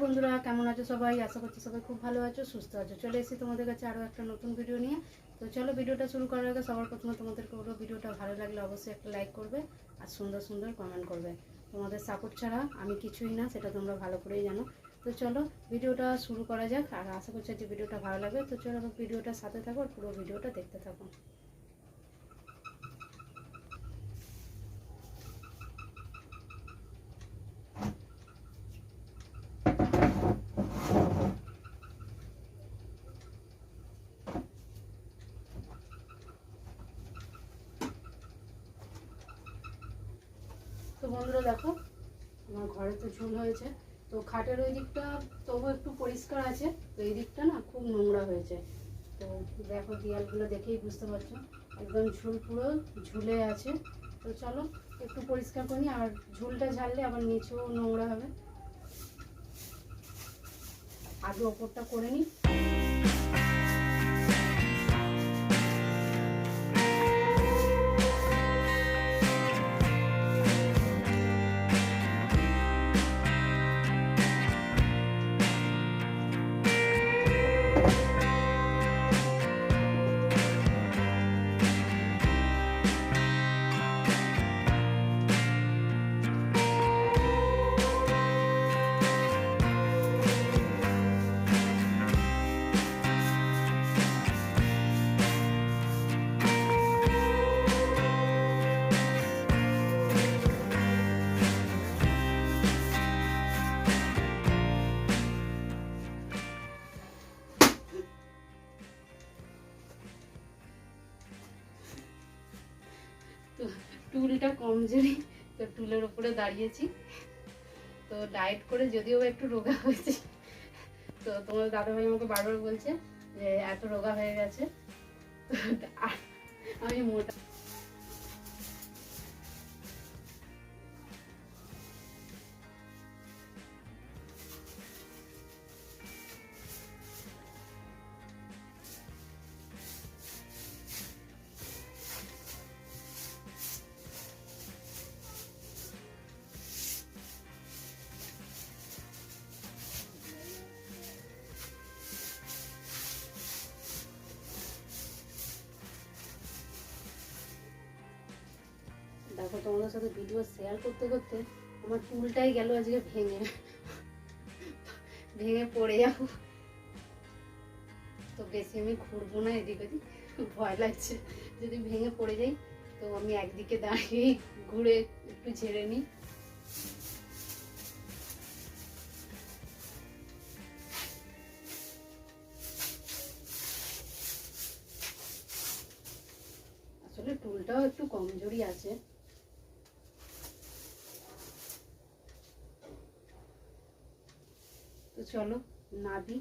বন্ধুরা, কেমন আছো সবাই? আশা করছি সবাই খুব ভালো আছো, সুস্থ আছো। চলে এসেছি তোমাদের কাছে আরও একটা নতুন ভিডিও নিয়ে। তো চলো ভিডিওটা শুরু করার আগে সবার প্রথমে তোমাদেরকে বলবো, ভিডিওটা ভালো লাগলে অবশ্যই একটা লাইক করবে আর সুন্দর সুন্দর কমেন্ট করবে। তোমাদের সাপোর্ট ছাড়া আমি কিছুই না, সেটা তোমরা ভালো করেই জানো। তো চলো ভিডিওটা শুরু করা যাক, আর আশা করছি যে ভিডিওটা ভালো লাগবে। তো চলো ভিডিওটার সাথে থাকো আর পুরো ভিডিওটা দেখতে থাকো। তো বন্ধুরা দেখো, আমার ঘরে তো ঝুল হয়েছে। তো খাটের ওই দিকটা তবু একটু পরিষ্কার আছে, তো এই দিকটা না খুব নোংরা হয়েছে। তো দেখো দেয়ালগুলো দেখেই বুঝতে পারছো, একদম ঝুল পুরো ঝুলে আছে। তো চলো একটু পরিষ্কার করি, আর ঝুলটা ঝাড়লে আবার নিচেও নোংরা হবে। আগে ওপরটা করে নিই। তো টুলটা কমজোরি, তো টুলের উপরে দাঁড়িয়েছি। তো ডায়েট করে যদিও একটু রোগা হয়েছে, তো তোমার দাদাভাই আমাকে বারবার বলছে যে এত রোগা হয়ে গেছে। আমি মোটা দেখো, তোমাদের সাথে ভিডিও শেয়ার করতে করতে আমার টুলটাই গেল আজকে ভেঙে ভেঙে পড়ে যাবো। তো বেশি আমি ঘুরবো না এদিক ওদিক, ভয় লাগছে যদি ভেঙে পড়ে যাই। তো আমি একদিকে দাঁড়িয়ে ঘুরে একটু ঝেড়ে নিই। আসলে টুলটাও একটু কমজোরি আছে। তো চলো নাবি।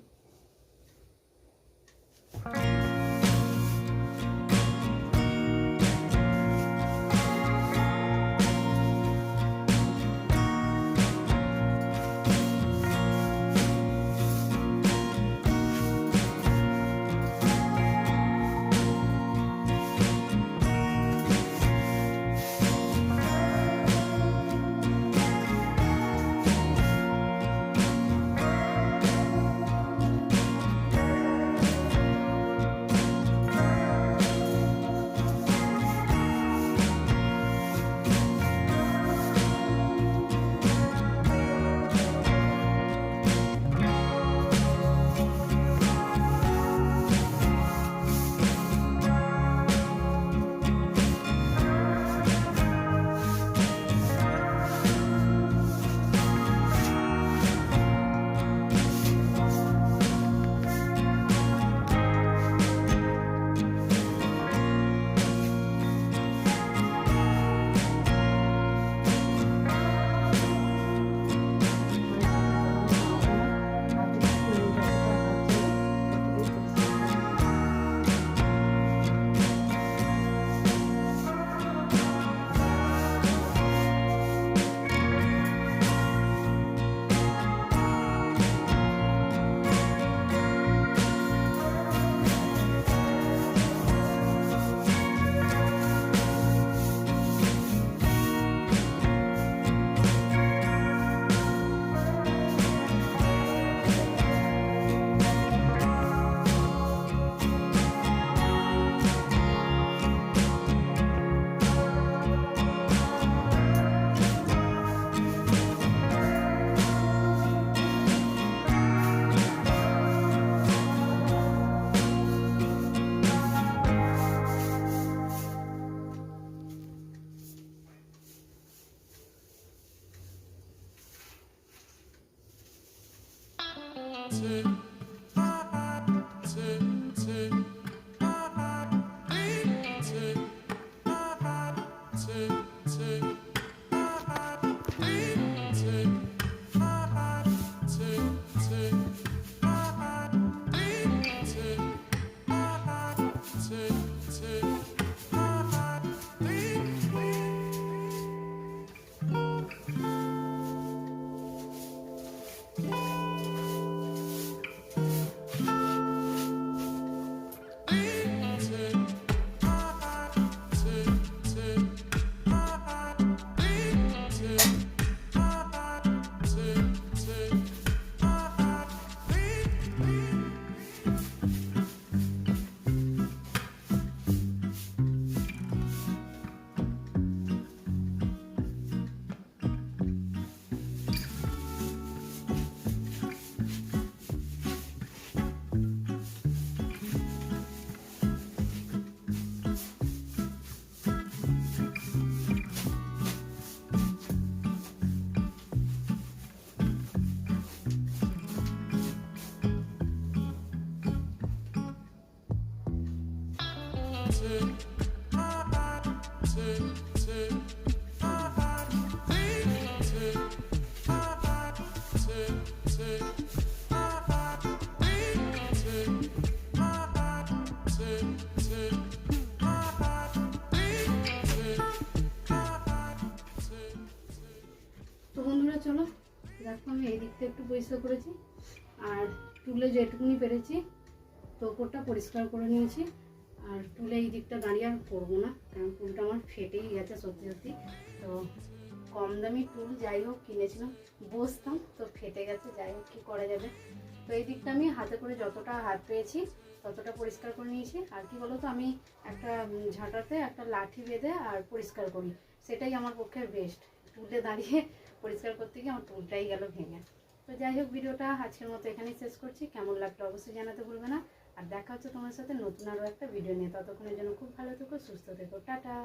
তো বন্ধুরা চলো, দেখো আমি এই দিকটা একটু পরিষ্কার করেছি আর টুলে যেটুকুনি পেরেছি তো ওপরটা পরিষ্কার করে নিয়েছি। আর টুলে এই দিকটা দাঁড়িয়ে আর করবো না, কারণ টুলটা আমার ফেটেই গেছে সত্যি সত্যি। তো কম দামি টুল যাই হোক কিনেছিলাম, বসতাম তো ফেটে গেছে, যাই হোক কী করা যাবে। তো এই দিকটা আমি হাতে করে যতটা হাত পেয়েছি ততটা পরিষ্কার করে নিয়েছি। আর কি বলতো, আমি একটা ঝাঁটাতে একটা লাঠি বেঁধে আর পরিষ্কার করি, সেটাই আমার পক্ষে বেস্ট। টুলে দাঁড়িয়ে পরিষ্কার করতে গিয়ে আমার টুলটাই গেল ভেঙে। তো যাই হোক, ভিডিওটা আজকের মতো এখানেই শেষ করছি। কেমন লাগলো অবশ্যই জানাতে ভুলবে না। আর দেখা হচ্ছে তোমার সাথে নতুন আরও একটা ভিডিও নিয়ে। ততক্ষণের জন্য খুব ভালো থেকো, সুস্থ থেকো, টাটা।